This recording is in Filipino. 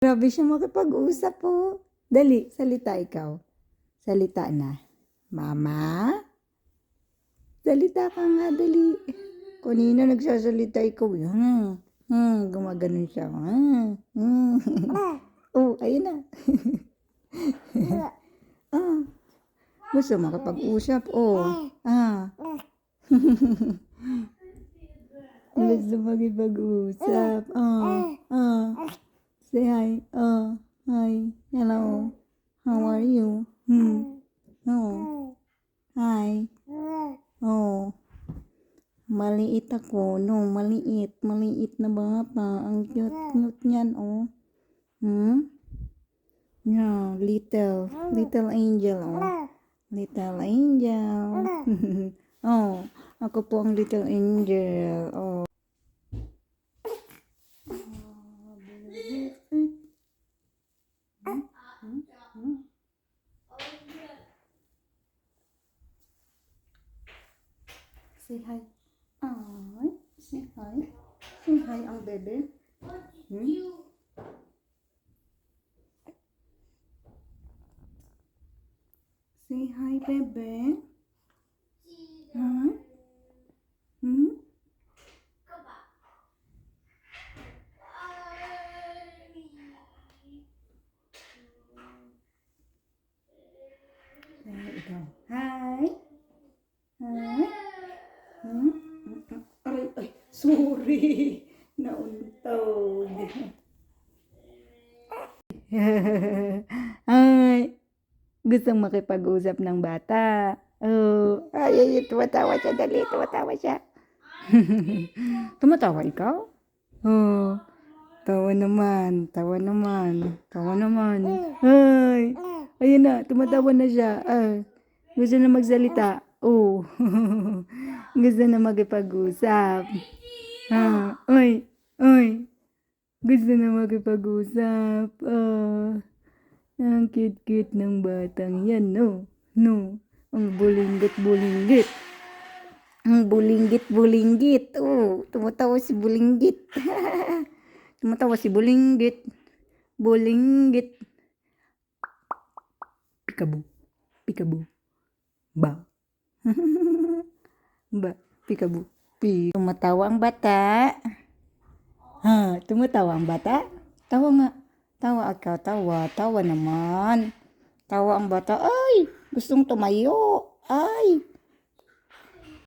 Grabe siya makipag-usap po. Dali, salita ikaw. Salita na. Mama? Salita ka nga, dali. Kanina nagsasalita ikaw. Gumaganon siya. Oh, ayun na. Gusto makipag-usap. Gusto makipag-usap. Say hi. Hi. Hello. How are you? Oh. Hi. Oh. Maliit ako. No, maliit. Maliit na bata. Ang cute niyan, oh. Yeah, little angel, oh. Little angel. Oh, ako po ang little angel. Oh. Say hi. Ay, say hi. Say hi ang bebe. Say hi, bebe. Ikaw. Hi. Hi. Ay, sorry. Nauntog. Ay, gustong makipag-usap ng bata. Oh, ay, tumatawa siya, dali, tumatawa siya. Tumatawa ikaw? Oh, tawa naman, tawa naman, tawa naman. Ay, ayun na, tumatawa na siya. Gusto na magsalita. Oh, gusto na makipag-usap. Oy, oy, gusto na makipag-usap. Ang cute-cute ng batang yan, no? No, ang bulinggit-bulinggit. Ang bulinggit-bulinggit. Oh, tumatawa si bulinggit. Tumatawa si bulinggit. Bulinggit. Peekaboo. Peekaboo. Ba. Ba. Peekaboo. Tumatawa ang bata. Tumatawa ang bata? Tawa nga. Tawa ikaw, tawa. Tawa naman. Tawa ang bata. Ay, gustong tumayo. Ay.